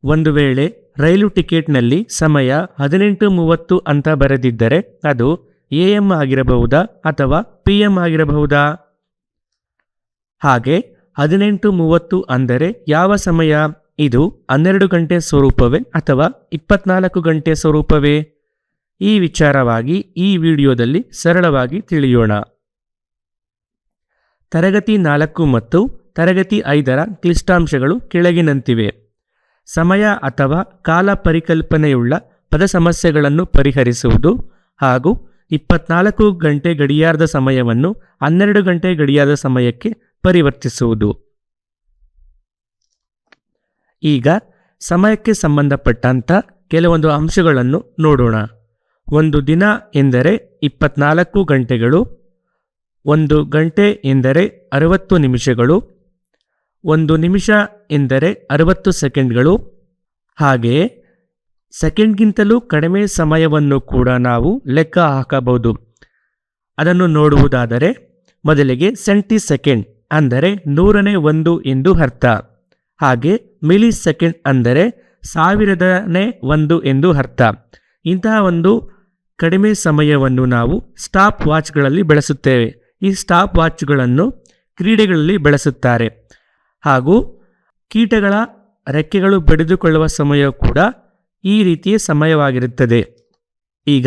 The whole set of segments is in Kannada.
ಒಂದು ವೇಳೆ ರೈಲು ಟಿಕೆಟ್ನಲ್ಲಿ ಸಮಯ 18:30 ಅಂತ ಬರೆದಿದ್ದರೆ ಅದು AM ಆಗಿರಬಹುದಾ ಅಥವಾ PM ಆಗಿರಬಹುದಾ? ಹಾಗೆ 18:30 ಅಂದರೆ ಯಾವ ಸಮಯ? ಇದು 12 ಗಂಟೆ ಸ್ವರೂಪವೇ ಅಥವಾ 24 ಗಂಟೆ ಸ್ವರೂಪವೇ? ಈ ವಿಚಾರವಾಗಿ ಈ ವಿಡಿಯೋದಲ್ಲಿ ಸರಳವಾಗಿ ತಿಳಿಯೋಣ. ತರಗತಿ 4 ಮತ್ತು ತರಗತಿ 5ರ ಕ್ಲಿಷ್ಟಾಂಶಗಳು ಕೆಳಗಿನಂತಿವೆ. ಸಮಯ ಅಥವಾ ಕಾಲ ಪರಿಕಲ್ಪನೆಯುಳ್ಳ ಪದ ಸಮಸ್ಯೆಗಳನ್ನು ಪರಿಹರಿಸುವುದು ಹಾಗೂ 24 ಗಂಟೆ ಗಡಿಯಾರದ ಸಮಯವನ್ನು 12 ಗಂಟೆ ಗಡಿಯಾರದ ಸಮಯಕ್ಕೆ ಪರಿವರ್ತಿಸುವುದು. ಈಗ ಸಮಯಕ್ಕೆ ಸಂಬಂಧಪಟ್ಟಂಥ ಕೆಲವೊಂದು ಅಂಶಗಳನ್ನು ನೋಡೋಣ. ಒಂದು ದಿನ ಎಂದರೆ 24 ಗಂಟೆಗಳು, 1 ಗಂಟೆ ಎಂದರೆ 60 ನಿಮಿಷಗಳು, 1 ನಿಮಿಷ ಎಂದರೆ 60 ಸೆಕೆಂಡ್ಗಳು. ಹಾಗೆಯೇ ಸೆಕೆಂಡ್ಗಿಂತಲೂ ಕಡಿಮೆ ಸಮಯವನ್ನು ಕೂಡ ನಾವು ಲೆಕ್ಕ ಹಾಕಬಹುದು. ಅದನ್ನು ನೋಡುವುದಾದರೆ ಮೊದಲಿಗೆ ಸೆಂಟಿ ಸೆಕೆಂಡ್ ಅಂದರೆ 100ನೇ 1 ಎಂದು ಅರ್ಥ. ಹಾಗೆ ಮಿಲಿ ಸೆಕೆಂಡ್ ಅಂದರೆ 1000ನೇ 1 ಎಂದು ಅರ್ಥ. ಇಂತಹ ಒಂದು ಕಡಿಮೆ ಸಮಯವನ್ನು ನಾವು ಸ್ಟಾಪ್ ವಾಚ್ಗಳಲ್ಲಿ ಬಳಸುತ್ತೇವೆ. ಈ ಸ್ಟಾಪ್ ವಾಚ್ಗಳನ್ನು ಕ್ರೀಡೆಗಳಲ್ಲಿ ಬಳಸುತ್ತಾರೆ. ಹಾಗೂ ಕೀಟಗಳ ರೆಕ್ಕೆಗಳು ಬಡಿದುಕೊಳ್ಳುವ ಸಮಯ ಕೂಡ ಈ ರೀತಿಯ ಸಮಯವಾಗಿರುತ್ತದೆ. ಈಗ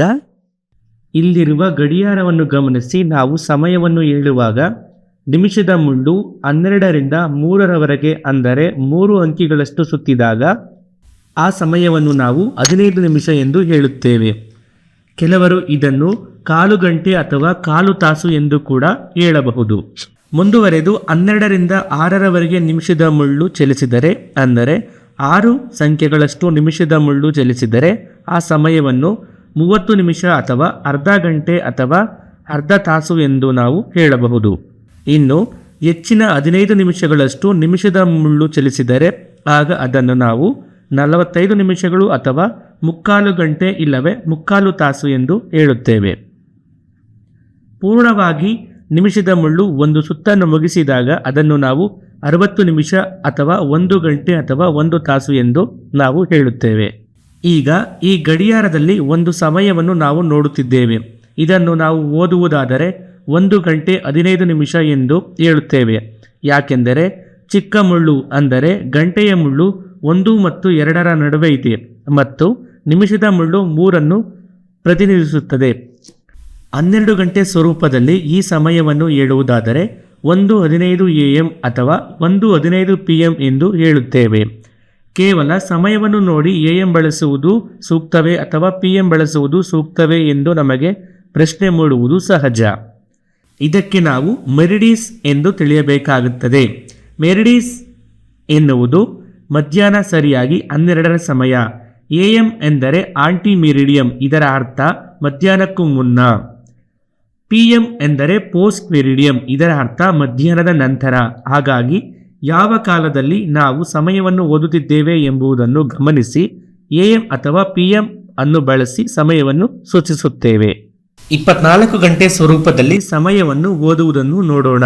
ಇಲ್ಲಿರುವ ಗಡಿಯಾರವನ್ನು ಗಮನಿಸಿ ನಾವು ಸಮಯವನ್ನು ಹೇಳುವಾಗ ನಿಮಿಷದ ಮುಳ್ಳು 12ರಿಂದ 3ರವರೆಗೆ ಅಂದರೆ 3 ಅಂಕಿಗಳಷ್ಟು ಸುತ್ತಿದಾಗ ಆ ಸಮಯವನ್ನು ನಾವು 15 ನಿಮಿಷ ಎಂದು ಹೇಳುತ್ತೇವೆ. ಕೆಲವರು ಇದನ್ನು ಕಾಲು ಗಂಟೆ ಅಥವಾ ಕಾಲು ತಾಸು ಎಂದು ಕೂಡ ಹೇಳಬಹುದು. ಮುಂದುವರೆದು 12ರಿಂದ 6ರವರೆಗೆ ನಿಮಿಷದ ಮುಳ್ಳು ಚಲಿಸಿದರೆ ಅಂದರೆ 6 ಸಂಖ್ಯೆಗಳಷ್ಟು ನಿಮಿಷದ ಮುಳ್ಳು ಚಲಿಸಿದರೆ ಆ ಸಮಯವನ್ನು 30 ನಿಮಿಷ ಅಥವಾ ಅರ್ಧ ಗಂಟೆ ಅಥವಾ ಅರ್ಧ ತಾಸು ಎಂದು ನಾವು ಹೇಳಬಹುದು. ಇನ್ನು ಹೆಚ್ಚಿನ 15 ನಿಮಿಷಗಳಷ್ಟು ನಿಮಿಷದ ಮುಳ್ಳು ಚಲಿಸಿದರೆ ಆಗ ಅದನ್ನು ನಾವು 45 ನಿಮಿಷಗಳು ಅಥವಾ ಮುಕ್ಕಾಲು ಗಂಟೆ ಇಲ್ಲವೇ ಮುಕ್ಕಾಲು ತಾಸು ಎಂದು ಹೇಳುತ್ತೇವೆ. ಪೂರ್ಣವಾಗಿ ನಿಮಿಷದ ಮುಳ್ಳು ಒಂದು ಸುತ್ತನ್ನು ಮುಗಿಸಿದಾಗ ಅದನ್ನು ನಾವು 60 ನಿಮಿಷ ಅಥವಾ 1 ಗಂಟೆ ಅಥವಾ 1 ತಾಸು ಎಂದು ನಾವು ಹೇಳುತ್ತೇವೆ. ಈಗ ಈ ಗಡಿಯಾರದಲ್ಲಿ ಒಂದು ಸಮಯವನ್ನು ನಾವು ನೋಡುತ್ತಿದ್ದೇವೆ. ಇದನ್ನು ನಾವು ಓದುವುದಾದರೆ 1 ಗಂಟೆ 15 ನಿಮಿಷ ಎಂದು ಹೇಳುತ್ತೇವೆ. ಯಾಕೆಂದರೆ ಚಿಕ್ಕ ಮುಳ್ಳು ಅಂದರೆ ಗಂಟೆಯ ಮುಳ್ಳು 1 ಮತ್ತು 2ರ ನಡುವೆ ಇದೆ ಮತ್ತು ನಿಮಿಷದ ಮುಳ್ಳು 3ಅನ್ನು ಪ್ರತಿನಿಧಿಸುತ್ತದೆ. 12 ಗಂಟೆ ಸ್ವರೂಪದಲ್ಲಿ ಈ ಸಮಯವನ್ನು ಹೇಳುವುದಾದರೆ 1:15 AM ಅಥವಾ 1:15 PM ಎಂದು ಹೇಳುತ್ತೇವೆ. ಕೇವಲ ಸಮಯವನ್ನು ನೋಡಿ AM ಬಳಸುವುದು ಸೂಕ್ತವೇ ಅಥವಾ PM ಬಳಸುವುದು ಸೂಕ್ತವೇ ಎಂದು ನಮಗೆ ಪ್ರಶ್ನೆ ಮೂಡುವುದು ಸಹಜ. ಇದಕ್ಕೆ ನಾವು ಮೆರಿಡೀಸ್ ಎಂದು ತಿಳಿಯಬೇಕಾಗುತ್ತದೆ. ಮೆರಿಡೀಸ್ ಎನ್ನುವುದು ಮಧ್ಯಾಹ್ನ ಸರಿಯಾಗಿ 12ರ ಸಮಯ. AM ಎಂದರೆ ಆಂಟಿ ಮೆರಿಡಿಯಂ, ಇದರ ಅರ್ಥ ಮಧ್ಯಾಹ್ನಕ್ಕೂ ಮುನ್ನ. PM ಎಂದರೆ ಪೋಸ್ಟ್ ಮೆರಿಡಿಯಂ, ಇದರ ಅರ್ಥ ಮಧ್ಯಾಹ್ನದ ನಂತರ. ಹಾಗಾಗಿ ಯಾವ ಕಾಲದಲ್ಲಿ ನಾವು ಸಮಯವನ್ನು ಓದುತ್ತಿದ್ದೇವೆ ಎಂಬುದನ್ನು ಗಮನಿಸಿ AM ಅಥವಾ PM ಅನ್ನು ಬಳಸಿ ಸಮಯವನ್ನು ಸೂಚಿಸುತ್ತೇವೆ. 24 ಗಂಟೆ ಸ್ವರೂಪದಲ್ಲಿ ಸಮಯವನ್ನು ಓದುವುದನ್ನು ನೋಡೋಣ.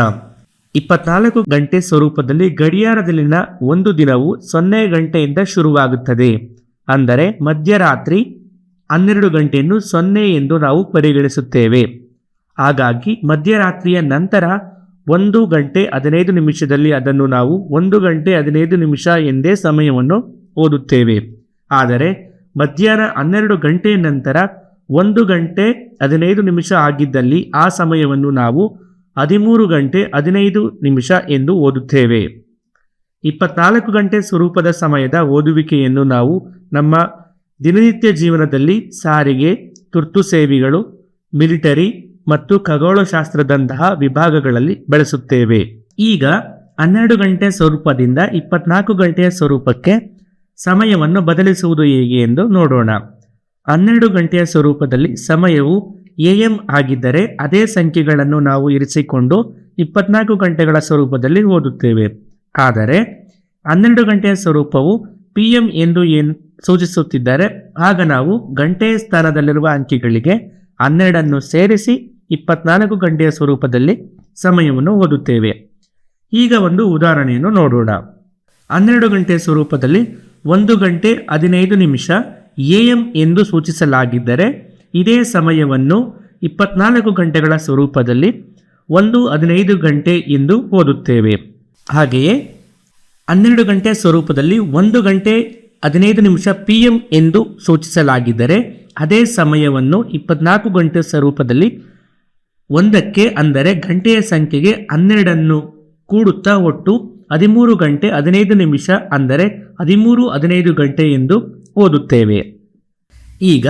24 ಗಂಟೆ ಸ್ವರೂಪದಲ್ಲಿ ಗಡಿಯಾರದಲ್ಲಿನ ಒಂದು ದಿನವು 0 ಗಂಟೆಯಿಂದ ಶುರುವಾಗುತ್ತದೆ. ಅಂದರೆ ಮಧ್ಯರಾತ್ರಿ 12 ಗಂಟೆಯನ್ನು 0 ಎಂದು ನಾವು ಪರಿಗಣಿಸುತ್ತೇವೆ. ಹಾಗಾಗಿ ಮಧ್ಯರಾತ್ರಿಯ ನಂತರ 1 ಗಂಟೆ 15 ನಿಮಿಷದಲ್ಲಿ ಅದನ್ನು ನಾವು 1 ಗಂಟೆ 15 ನಿಮಿಷ ಎಂದೇ ಸಮಯವನ್ನು ಓದುತ್ತೇವೆ. ಆದರೆ ಮಧ್ಯಾಹ್ನ 12 ಗಂಟೆಯ ನಂತರ 1 ಗಂಟೆ 15 ನಿಮಿಷ ಆಗಿದ್ದಲ್ಲಿ ಆ ಸಮಯವನ್ನು ನಾವು 13 ಗಂಟೆ 15 ನಿಮಿಷ ಎಂದು ಓದುತ್ತೇವೆ. 24 ಗಂಟೆ ಸ್ವರೂಪದ ಸಮಯದ ಓದುವಿಕೆಯನ್ನು ನಾವು ನಮ್ಮ ದಿನನಿತ್ಯ ಜೀವನದಲ್ಲಿ ಸಾರಿಗೆ, ತುರ್ತು ಸೇವೆಗಳು, ಮಿಲಿಟರಿ ಮತ್ತು ಖಗೋಳಶಾಸ್ತ್ರದಂತಹ ವಿಭಾಗಗಳಲ್ಲಿ ಬಳಸುತ್ತೇವೆ. ಈಗ 12 ಗಂಟೆ ಸ್ವರೂಪದಿಂದ 24 ಗಂಟೆಯ ಸ್ವರೂಪಕ್ಕೆ ಸಮಯವನ್ನು ಬದಲಿಸುವುದು ಹೇಗೆ ಎಂದು ನೋಡೋಣ. 12 ಗಂಟೆಯ ಸ್ವರೂಪದಲ್ಲಿ ಸಮಯವು AM ಆಗಿದ್ದರೆ ಅದೇ ಸಂಖ್ಯೆಗಳನ್ನು ನಾವು ಇರಿಸಿಕೊಂಡು 24 ಗಂಟೆಗಳ ಸ್ವರೂಪದಲ್ಲಿ ಓದುತ್ತೇವೆ. ಆದರೆ 12 ಗಂಟೆಯ ಸ್ವರೂಪವು PM ಎಂದು ಸೂಚಿಸುತ್ತಿದ್ದರೆ ಆಗ ನಾವು ಗಂಟೆಯ ಸ್ಥಾನದಲ್ಲಿರುವ ಅಂಕಿಗಳಿಗೆ 12 ಸೇರಿಸಿ 24 ಗಂಟೆಯ ಸ್ವರೂಪದಲ್ಲಿ ಸಮಯವನ್ನು ಓದುತ್ತೇವೆ. ಈಗ ಒಂದು ಉದಾಹರಣೆಯನ್ನು ನೋಡೋಣ. 12 ಗಂಟೆಯ ಸ್ವರೂಪದಲ್ಲಿ 1 ಗಂಟೆ 15 ನಿಮಿಷ AM ಎಂದು ಸೂಚಿಸಲಾಗಿದ್ದರೆ ಇದೇ ಸಮಯವನ್ನು 24 ಗಂಟೆಗಳ ಸ್ವರೂಪದಲ್ಲಿ 1:15 ಗಂಟೆ ಎಂದು ಓದುತ್ತೇವೆ. ಹಾಗೆಯೇ 12 ಗಂಟೆ ಸ್ವರೂಪದಲ್ಲಿ 1 ಗಂಟೆ 15 ನಿಮಿಷ PM ಎಂದು ಸೂಚಿಸಲಾಗಿದ್ದರೆ ಅದೇ ಸಮಯವನ್ನು 24 ಗಂಟೆ ಸ್ವರೂಪದಲ್ಲಿ 1ಕ್ಕೆ ಅಂದರೆ ಗಂಟೆಯ ಸಂಖ್ಯೆಗೆ 12 ಕೂಡುತ್ತಾ ಒಟ್ಟು 13 ಗಂಟೆ 15 ನಿಮಿಷ ಅಂದರೆ 13:15 ಗಂಟೆ ಎಂದು ಓದುತ್ತೇವೆ. ಈಗ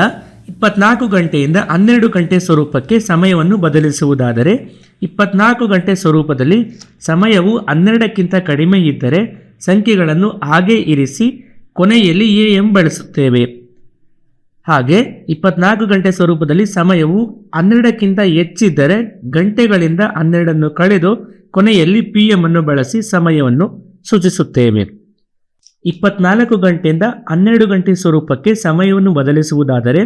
24 ಗಂಟೆಯಿಂದ 12 ಗಂಟೆ ಸ್ವರೂಪಕ್ಕೆ ಸಮಯವನ್ನು ಬದಲಿಸುವುದಾದರೆ 24 ಗಂಟೆ ಸ್ವರೂಪದಲ್ಲಿ ಸಮಯವು 12ಕ್ಕಿಂತ ಕಡಿಮೆ ಇದ್ದರೆ ಸಂಖ್ಯೆಗಳನ್ನು ಹಾಗೆ ಇರಿಸಿ ಕೊನೆಯಲ್ಲಿ AM ಬಳಸುತ್ತೇವೆ. ಹಾಗೆ 24 ಗಂಟೆ ಸ್ವರೂಪದಲ್ಲಿ ಸಮಯವು 12ಕ್ಕಿಂತ ಹೆಚ್ಚಿದ್ದರೆ ಗಂಟೆಗಳಿಂದ 12 ಕಳೆದು ಕೊನೆಯಲ್ಲಿ PM ಅನ್ನು ಬಳಸಿ ಸಮಯವನ್ನು ಸೂಚಿಸುತ್ತೇವೆ. 24 ಗಂಟೆಯಿಂದ 12 ಗಂಟೆ ಸ್ವರೂಪಕ್ಕೆ ಸಮಯವನ್ನು ಬದಲಿಸುವುದಾದರೆ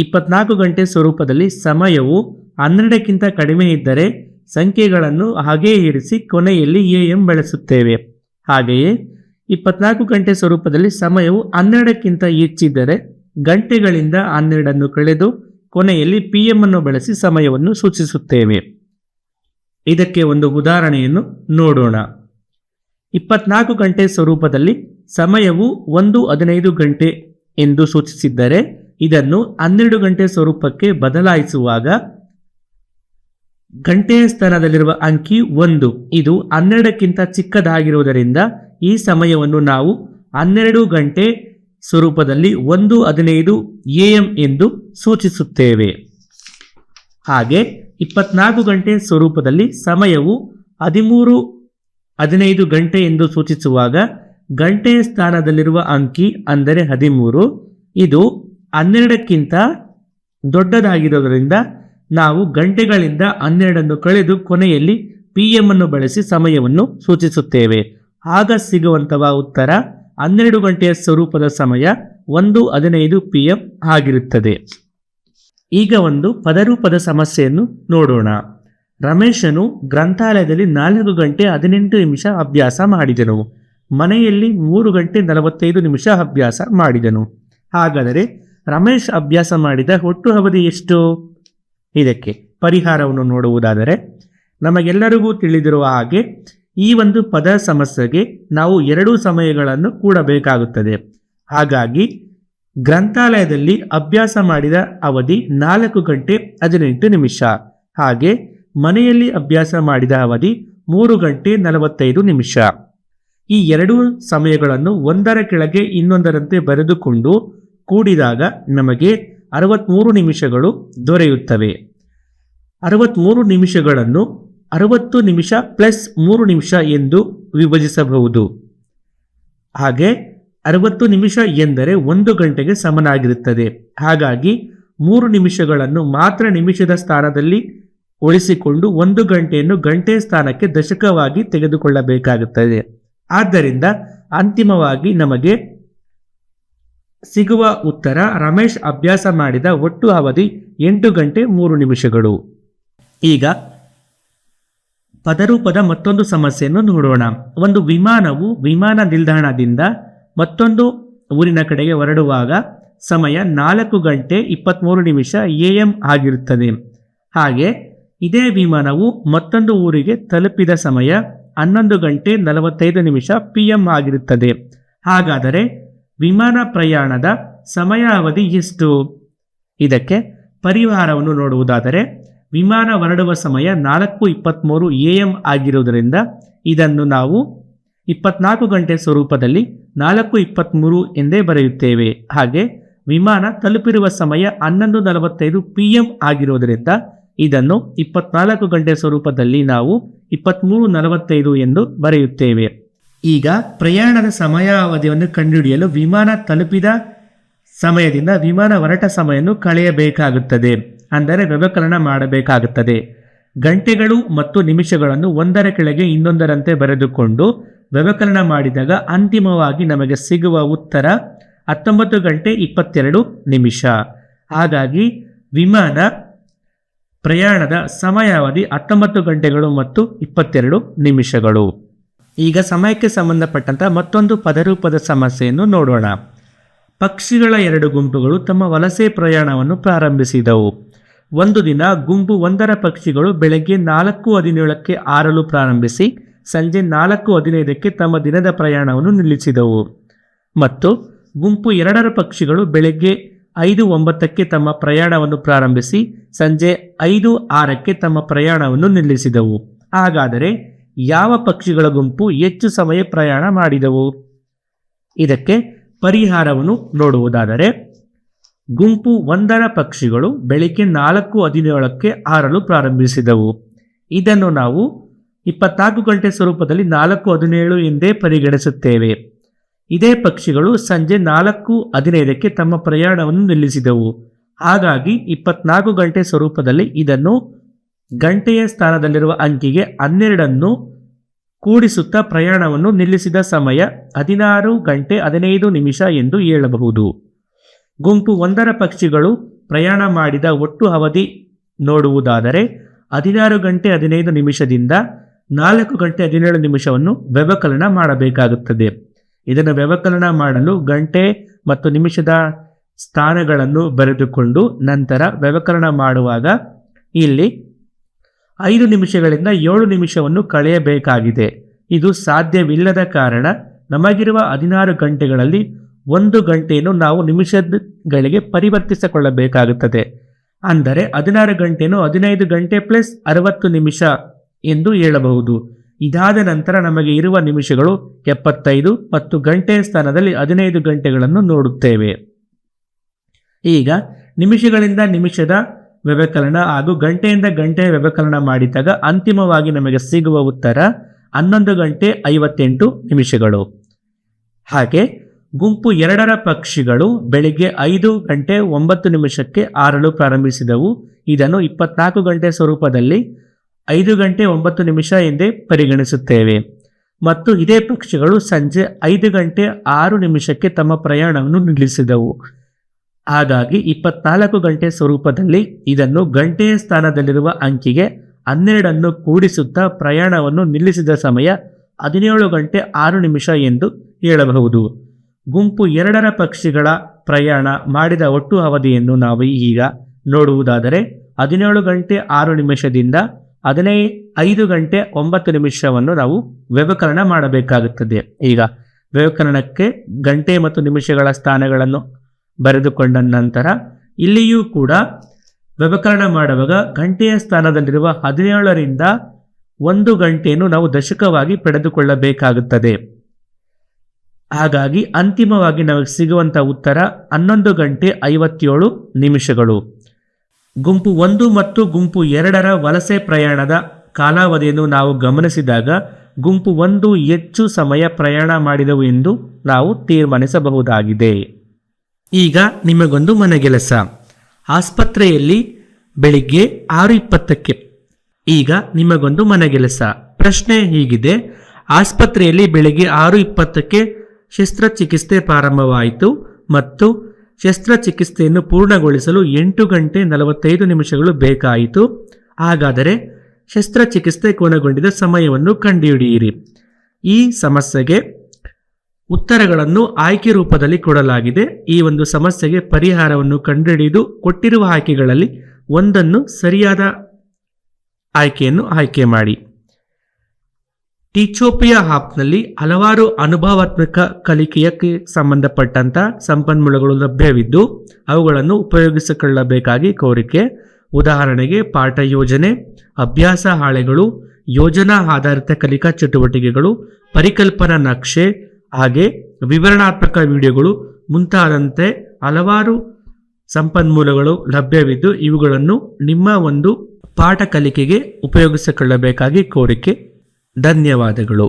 24 ಗಂಟೆ ಸ್ವರೂಪದಲ್ಲಿ ಸಮಯವು 12ಕ್ಕಿಂತ ಕಡಿಮೆ ಇದ್ದರೆ ಸಂಖ್ಯೆಗಳನ್ನು ಹಾಗೇ ಇರಿಸಿ ಕೊನೆಯಲ್ಲಿ AM ಬಳಸುತ್ತೇವೆ. ಹಾಗೆಯೇ 24 ಗಂಟೆ ಸ್ವರೂಪದಲ್ಲಿ ಸಮಯವು 12ಕ್ಕಿಂತ ಹೆಚ್ಚಿದ್ದರೆ ಗಂಟೆಗಳಿಂದ 12 ಕಳೆದು ಕೊನೆಯಲ್ಲಿ PM ಅನ್ನು ಬಳಸಿ ಸಮಯವನ್ನು ಸೂಚಿಸುತ್ತೇವೆ. ಇದಕ್ಕೆ ಒಂದು ಉದಾಹರಣೆಯನ್ನು ನೋಡೋಣ. 24 ಗಂಟೆ ಸ್ವರೂಪದಲ್ಲಿ ಸಮಯವು 1:15 ಗಂಟೆ ಎಂದು ಸೂಚಿಸಿದ್ದರೆ ಇದನ್ನು 12 ಗಂಟೆ ಸ್ವರೂಪಕ್ಕೆ ಬದಲಾಯಿಸುವಾಗ ಗಂಟೆಯ ಸ್ಥಾನದಲ್ಲಿರುವ ಅಂಕಿ 1 ಇದು 12ಕ್ಕಿಂತ ಚಿಕ್ಕದಾಗಿರುವುದರಿಂದ ಈ ಸಮಯವನ್ನು ನಾವು 12 ಗಂಟೆ ಸ್ವರೂಪದಲ್ಲಿ 1:15 AM ಎಂದು ಸೂಚಿಸುತ್ತೇವೆ. ಹಾಗೆ 24 ಗಂಟೆ ಸ್ವರೂಪದಲ್ಲಿ ಸಮಯವು 13:15 ಗಂಟೆ ಎಂದು ಸೂಚಿಸುವಾಗ ಗಂಟೆಯ ಸ್ಥಾನದಲ್ಲಿರುವ ಅಂಕಿ ಅಂದರೆ 13 ಇದು 12ಕ್ಕಿಂತ ದೊಡ್ಡದಾಗಿರುವುದರಿಂದ ನಾವು ಗಂಟೆಗಳಿಂದ 12 ಕಳೆದು ಕೊನೆಯಲ್ಲಿ PM ಅನ್ನು ಬಳಸಿ ಸಮಯವನ್ನು ಸೂಚಿಸುತ್ತೇವೆ. ಆಗ ಸಿಗುವಂತಹ ಉತ್ತರ 12 ಗಂಟೆಯ ಸ್ವರೂಪದ ಸಮಯ 1:15 PM ಆಗಿರುತ್ತದೆ. ಈಗ ಒಂದು ಪದರೂಪದ ಸಮಸ್ಯೆಯನ್ನು ನೋಡೋಣ. ರಮೇಶನು ಗ್ರಂಥಾಲಯದಲ್ಲಿ 4 ಗಂಟೆ 18 ನಿಮಿಷ ಅಭ್ಯಾಸ ಮಾಡಿದನು. ಮನೆಯಲ್ಲಿ 3 ಗಂಟೆ 45 ನಿಮಿಷ ಅಭ್ಯಾಸ ಮಾಡಿದನು. ಹಾಗಾದರೆ ರಮೇಶ್ ಅಭ್ಯಾಸ ಮಾಡಿದ ಒಟ್ಟು ಅವಧಿ ಎಷ್ಟು? ಇದಕ್ಕೆ ಪರಿಹಾರವನ್ನು ನೋಡುವುದಾದರೆ ನಮಗೆಲ್ಲರಿಗೂ ತಿಳಿದಿರುವ ಹಾಗೆ ಈ ಒಂದು ಪದ ಸಮಸ್ಯೆಗೆ ನಾವು 2 ಸಮಯಗಳನ್ನು ಕೂಡಬೇಕಾಗುತ್ತದೆ. ಹಾಗಾಗಿ ಗ್ರಂಥಾಲಯದಲ್ಲಿ ಅಭ್ಯಾಸ ಮಾಡಿದ ಅವಧಿ 4 ಗಂಟೆ 18 ನಿಮಿಷ. ಹಾಗೆ ಮನೆಯಲ್ಲಿ ಅಭ್ಯಾಸ ಮಾಡಿದ ಅವಧಿ 3 ಗಂಟೆ 45 ನಿಮಿಷ. ಈ 2 ಸಮಯಗಳನ್ನು ಒಂದರ ಕೆಳಗೆ ಇನ್ನೊಂದರಂತೆ ಬರೆದುಕೊಂಡು ಕೂಡಿದಾಗ ನಮಗೆ 63 ನಿಮಿಷಗಳು ದೊರೆಯುತ್ತವೆ. 63 ನಿಮಿಷಗಳನ್ನು 60 ನಿಮಿಷ ಪ್ಲಸ್ 3 ನಿಮಿಷ ಎಂದು ವಿಭಜಿಸಬಹುದು. ಹಾಗೆ 60 ನಿಮಿಷ ಎಂದರೆ 1 ಗಂಟೆಗೆ ಸಮನಾಗಿರುತ್ತದೆ. ಹಾಗಾಗಿ 3 ನಿಮಿಷಗಳನ್ನು ಮಾತ್ರ ನಿಮಿಷದ ಸ್ಥಾನದಲ್ಲಿ ಉಳಿಸಿಕೊಂಡು 1 ಗಂಟೆಯನ್ನು ಗಂಟೆಯ ಸ್ಥಾನಕ್ಕೆ ದಶಕವಾಗಿ ತೆಗೆದುಕೊಳ್ಳಬೇಕಾಗುತ್ತದೆ. ಆದ್ದರಿಂದ ಅಂತಿಮವಾಗಿ ನಮಗೆ ಸಿಗುವ ಉತ್ತರ ರಮೇಶ್ ಅಭ್ಯಾಸ ಮಾಡಿದ ಒಟ್ಟು ಅವಧಿ 8 ಗಂಟೆ 3 ನಿಮಿಷಗಳು. ಈಗ ಪದರೂಪದ ಮತ್ತೊಂದು ಸಮಸ್ಯೆಯನ್ನು ನೋಡೋಣ. ಒಂದು ವಿಮಾನವು ವಿಮಾನ ನಿಲ್ದಾಣದಿಂದ ಮತ್ತೊಂದು ಊರಿನ ಕಡೆಗೆ ಹೊರಡುವಾಗ ಸಮಯ 4 ಗಂಟೆ 23 ನಿಮಿಷ AM ಆಗಿರುತ್ತದೆ. ಹಾಗೆ ಇದೇ ವಿಮಾನವು ಮತ್ತೊಂದು ಊರಿಗೆ ತಲುಪಿದ ಸಮಯ 11 ಗಂಟೆ 45 ನಿಮಿಷ PM ಆಗಿರುತ್ತದೆ. ಹಾಗಾದರೆ ವಿಮಾನ ಪ್ರಯಾಣದ ಸಮಯ ಅವಧಿ ಎಷ್ಟು? ಇದಕ್ಕೆ ಪರಿಹಾರವನ್ನು ನೋಡುವುದಾದರೆ ವಿಮಾನ ಹೊರಡುವ ಸಮಯ 4:23 AM ಆಗಿರುವುದರಿಂದ ಇದನ್ನು ನಾವು 24 ಗಂಟೆ ಸ್ವರೂಪದಲ್ಲಿ 4:23 ಎಂದೇ ಬರೆಯುತ್ತೇವೆ. ಹಾಗೆ ವಿಮಾನ ತಲುಪಿರುವ ಸಮಯ 11:45 PM ಆಗಿರುವುದರಿಂದ ಇದನ್ನು 24 ಗಂಟೆ ಸ್ವರೂಪದಲ್ಲಿ ನಾವು 23:45 ಎಂದು ಬರೆಯುತ್ತೇವೆ. ಈಗ ಪ್ರಯಾಣದ ಸಮಯಾವಧಿಯನ್ನು ಕಂಡುಹಿಡಿಯಲು ವಿಮಾನ ತಲುಪಿದ ಸಮಯದಿಂದ ವಿಮಾನ ಹೊರಟ ಸಮಯವನ್ನು ಕಳೆಯಬೇಕಾಗುತ್ತದೆ, ಅಂದರೆ ವ್ಯವಕಲನ ಮಾಡಬೇಕಾಗುತ್ತದೆ. ಗಂಟೆಗಳು ಮತ್ತು ನಿಮಿಷಗಳನ್ನು ಒಂದರ ಕೆಳಗೆ ಇನ್ನೊಂದರಂತೆ ಬರೆದುಕೊಂಡು ವ್ಯವಕಲನ ಮಾಡಿದಾಗ ಅಂತಿಮವಾಗಿ ನಮಗೆ ಸಿಗುವ ಉತ್ತರ 19 ಗಂಟೆ 22 ನಿಮಿಷ. ಹಾಗಾಗಿ ವಿಮಾನ ಪ್ರಯಾಣದ ಸಮಯಾವಧಿ 19 ಗಂಟೆಗಳು ಮತ್ತು 22 ನಿಮಿಷಗಳು. ಈಗ ಸಮಯಕ್ಕೆ ಸಂಬಂಧಪಟ್ಟಂಥ ಮತ್ತೊಂದು ಪದರೂಪದ ಸಮಸ್ಯೆಯನ್ನು ನೋಡೋಣ. ಪಕ್ಷಿಗಳ 2 ಗುಂಪುಗಳು ತಮ್ಮ ವಲಸೆ ಪ್ರಯಾಣವನ್ನು ಪ್ರಾರಂಭಿಸಿದವು. ಒಂದು ದಿನ ಗುಂಪು 1ರ ಪಕ್ಷಿಗಳು ಬೆಳಗ್ಗೆ 4:17ಕ್ಕೆ ಹಾರಲು ಪ್ರಾರಂಭಿಸಿ ಸಂಜೆ 4:15ಕ್ಕೆ ತಮ್ಮ ದಿನದ ಪ್ರಯಾಣವನ್ನು ನಿಲ್ಲಿಸಿದವು. ಮತ್ತು ಗುಂಪು 2ರ ಪಕ್ಷಿಗಳು ಬೆಳಗ್ಗೆ 5:09ಕ್ಕೆ ತಮ್ಮ ಪ್ರಯಾಣವನ್ನು ಪ್ರಾರಂಭಿಸಿ ಸಂಜೆ 5:06ಕ್ಕೆ ತಮ್ಮ ಪ್ರಯಾಣವನ್ನು ನಿಲ್ಲಿಸಿದವು. ಹಾಗಾದರೆ ಯಾವ ಪಕ್ಷಿಗಳ ಗುಂಪು ಹೆಚ್ಚು ಸಮಯ ಪ್ರಯಾಣ ಮಾಡಿದವು? ಇದಕ್ಕೆ ಪರಿಹಾರವನ್ನು ನೋಡುವುದಾದರೆ, ಗುಂಪು 1ರ ಪಕ್ಷಿಗಳು ಬೆಳಿಗ್ಗೆ 4:17ಕ್ಕೆ ಹಾರಲು ಪ್ರಾರಂಭಿಸಿದವು. ಇದನ್ನು ನಾವು 24 ಗಂಟೆ ಸ್ವರೂಪದಲ್ಲಿ 4:17 ಎಂದೇ ಪರಿಗಣಿಸುತ್ತೇವೆ. ಇದೇ ಪಕ್ಷಿಗಳು ಸಂಜೆ 4:15ಕ್ಕೆ ತಮ್ಮ ಪ್ರಯಾಣವನ್ನು ನಿಲ್ಲಿಸಿದವು. ಹಾಗಾಗಿ 24 ಗಂಟೆ ಸ್ವರೂಪದಲ್ಲಿ ಇದನ್ನು ಗಂಟೆಯ ಸ್ಥಾನದಲ್ಲಿರುವ ಅಂಕಿಗೆ 12 ಕೂಡಿಸುತ್ತಾ ಪ್ರಯಾಣವನ್ನು ನಿಲ್ಲಿಸಿದ ಸಮಯ 16 ಗಂಟೆ 15 ನಿಮಿಷ ಎಂದು ಹೇಳಬಹುದು. ಗುಂಪು 1ರ ಪಕ್ಷಿಗಳು ಪ್ರಯಾಣ ಮಾಡಿದ ಒಟ್ಟು ಅವಧಿ ನೋಡುವುದಾದರೆ 16 ಗಂಟೆ 15 ನಿಮಿಷದಿಂದ 4 ಗಂಟೆ 17 ನಿಮಿಷವನ್ನು ವ್ಯವಕಲನ ಮಾಡಬೇಕಾಗುತ್ತದೆ. ಇದನ್ನು ವ್ಯವಕಲನ ಮಾಡಲು ಗಂಟೆ ಮತ್ತು ನಿಮಿಷದ ಸ್ಥಾನಗಳನ್ನು ಬರೆದುಕೊಂಡು ನಂತರ ವ್ಯವಕಲನ ಮಾಡುವಾಗ ಇಲ್ಲಿ 5 ನಿಮಿಷಗಳಿಂದ 7 ನಿಮಿಷವನ್ನು ಕಳೆಯಬೇಕಾಗಿದೆ. ಇದು ಸಾಧ್ಯವಿಲ್ಲದ ಕಾರಣ ನಮಗಿರುವ 16 ಗಂಟೆಗಳಲ್ಲಿ 1 ಗಂಟೆಯನ್ನು ನಾವು ನಿಮಿಷಗಳಿಗೆ ಪರಿವರ್ತಿಸಿಕೊಳ್ಳಬೇಕಾಗುತ್ತದೆ. ಅಂದರೆ 16 ಗಂಟೆಯನ್ನು 15 ಗಂಟೆ ಪ್ಲಸ್ 60 ನಿಮಿಷ ಎಂದು ಹೇಳಬಹುದು. ಇದಾದ ನಂತರ ನಮಗೆ ಇರುವ ನಿಮಿಷಗಳು 75 ಮತ್ತು ಗಂಟೆಯ ಸ್ಥಾನದಲ್ಲಿ 15 ಗಂಟೆಗಳನ್ನು ನೋಡುತ್ತೇವೆ. ಈಗ ನಿಮಿಷಗಳಿಂದ ನಿಮಿಷದ ವ್ಯವಕಲನ ಹಾಗೂ ಗಂಟೆಯಿಂದ ಗಂಟೆಯ ವ್ಯವಕಲನ ಮಾಡಿದಾಗ ಅಂತಿಮವಾಗಿ ನಮಗೆ ಸಿಗುವ ಉತ್ತರ 11 ಗಂಟೆ 58 ನಿಮಿಷಗಳು. ಹಾಗೆ ಗುಂಪು 2ರ ಪಕ್ಷಿಗಳು ಬೆಳಿಗ್ಗೆ 5 ಗಂಟೆ 9 ನಿಮಿಷಕ್ಕೆ ಹಾರಲು ಪ್ರಾರಂಭಿಸಿದವು. ಇದನ್ನು 24 ಗಂಟೆ ಸ್ವರೂಪದಲ್ಲಿ 5 ಗಂಟೆ 9 ನಿಮಿಷ ಎಂದೇ ಪರಿಗಣಿಸುತ್ತೇವೆ. ಮತ್ತು ಇದೇ ಪಕ್ಷಿಗಳು ಸಂಜೆ 5 ಗಂಟೆ 6 ನಿಮಿಷಕ್ಕೆ ತಮ್ಮ ಪ್ರಯಾಣವನ್ನು ನಿಲ್ಲಿಸಿದವು. ಹಾಗಾಗಿ 24 ಗಂಟೆ ಸ್ವರೂಪದಲ್ಲಿ ಇದನ್ನು ಗಂಟೆಯ ಸ್ಥಾನದಲ್ಲಿರುವ ಅಂಕಿಗೆ 12 ಕೂಡಿಸುತ್ತಾ ಪ್ರಯಾಣವನ್ನು ನಿಲ್ಲಿಸಿದ ಸಮಯ 17 ಗಂಟೆ 6 ನಿಮಿಷ ಎಂದು ಹೇಳಬಹುದು. ಗುಂಪು 2ರ ಪಕ್ಷಿಗಳ ಪ್ರಯಾಣ ಮಾಡಿದ ಒಟ್ಟು ಅವಧಿಯನ್ನು ನಾವು ಈಗ ನೋಡುವುದಾದರೆ 17 ಗಂಟೆ 6 ನಿಮಿಷದಿಂದ 15 ಗಂಟೆ 9 ನಿಮಿಷವನ್ನು ನಾವು ವ್ಯವಕಲನ ಮಾಡಬೇಕಾಗುತ್ತದೆ. ಈಗ ವ್ಯವಕಲನಕ್ಕೆ ಗಂಟೆ ಮತ್ತು ನಿಮಿಷಗಳ ಸ್ಥಾನಗಳನ್ನು ಬರೆದುಕೊಂಡ ನಂತರ ಇಲ್ಲಿಯೂ ಕೂಡ ವ್ಯವಕಲನ ಮಾಡುವಾಗ ಗಂಟೆಯ ಸ್ಥಾನದಲ್ಲಿರುವ 17ರಿಂದ 1 ಗಂಟೆಯನ್ನು ನಾವು ದಶಕವಾಗಿ ಪಡೆದುಕೊಳ್ಳಬೇಕಾಗುತ್ತದೆ. ಹಾಗಾಗಿ ಅಂತಿಮವಾಗಿ ನಮಗೆ ಸಿಗುವಂಥ ಉತ್ತರ 11 ಗಂಟೆ 57 ನಿಮಿಷಗಳು. ಗುಂಪು 1 ಮತ್ತು ಗುಂಪು 2ರ ವಲಸೆ ಪ್ರಯಾಣದ ಕಾಲಾವಧಿಯನ್ನು ನಾವು ಗಮನಿಸಿದಾಗ ಗುಂಪು 1 ಹೆಚ್ಚು ಸಮಯ ಪ್ರಯಾಣ ಮಾಡಿದವು ಎಂದು ನಾವು ತೀರ್ಮಾನಿಸಬಹುದಾಗಿದೆ. ಈಗ ನಿಮಗೊಂದು ಮನೆಗೆಲಸ. ಆಸ್ಪತ್ರೆಯಲ್ಲಿ ಬೆಳಿಗ್ಗೆ 6:20ಕ್ಕೆ. ಈಗ ನಿಮಗೊಂದು ಮನೆಗೆಲಸ. ಪ್ರಶ್ನೆ ಹೀಗಿದೆ: ಆಸ್ಪತ್ರೆಯಲ್ಲಿ ಬೆಳಿಗ್ಗೆ 6:20ಕ್ಕೆ ಶಸ್ತ್ರಚಿಕಿತ್ಸೆ ಪ್ರಾರಂಭವಾಯಿತು ಮತ್ತು ಶಸ್ತ್ರಚಿಕಿತ್ಸೆಯನ್ನು ಪೂರ್ಣಗೊಳಿಸಲು 8 ಗಂಟೆ 45 ನಿಮಿಷಗಳು ಬೇಕಾಯಿತು. ಹಾಗಾದರೆ ಶಸ್ತ್ರಚಿಕಿತ್ಸೆ ಕೊನೆಗೊಂಡಿದ್ದ ಸಮಯವನ್ನು ಕಂಡುಹಿಡಿಯಿರಿ. ಈ ಸಮಸ್ಯೆಗೆ ಉತ್ತರಗಳನ್ನು ಆಯ್ಕೆ ರೂಪದಲ್ಲಿ ಕೊಡಲಾಗಿದೆ. ಈ ಒಂದು ಸಮಸ್ಯೆಗೆ ಪರಿಹಾರವನ್ನು ಕಂಡುಹಿಡಿದು ಕೊಟ್ಟಿರುವ ಆಯ್ಕೆಗಳಲ್ಲಿ ಒಂದನ್ನು ಸರಿಯಾದ ಆಯ್ಕೆಯನ್ನು ಆಯ್ಕೆ ಮಾಡಿ. ಟೀಚೋಪಿಯಾ ಆ್ಯಪ್ನಲ್ಲಿ ಹಲವಾರು ಅನುಭವಾತ್ಮಕ ಕಲಿಕೆಯಕ್ಕೆ ಸಂಬಂಧಪಟ್ಟಂಥ ಸಂಪನ್ಮೂಲಗಳು ಲಭ್ಯವಿದ್ದು ಅವುಗಳನ್ನು ಉಪಯೋಗಿಸಿಕೊಳ್ಳಬೇಕಾಗಿ ಕೋರಿಕೆ. ಉದಾಹರಣೆಗೆ ಪಾಠ ಯೋಜನೆ, ಅಭ್ಯಾಸ ಹಾಳೆಗಳು, ಯೋಜನಾ ಆಧಾರಿತ ಕಲಿಕಾ ಚಟುವಟಿಕೆಗಳು, ಪರಿಕಲ್ಪನಾ ನಕ್ಷೆ, ಹಾಗೆ ವಿವರಣಾತ್ಮಕ ವಿಡಿಯೋಗಳು ಮುಂತಾದಂತೆ ಹಲವಾರು ಸಂಪನ್ಮೂಲಗಳು ಲಭ್ಯವಿದ್ದು ಇವುಗಳನ್ನು ನಿಮ್ಮ ಒಂದು ಪಾಠ ಕಲಿಕೆಗೆ ಉಪಯೋಗಿಸಿಕೊಳ್ಳಬೇಕಾಗಿ ಕೋರಿಕೆ. ಧನ್ಯವಾದಗಳು.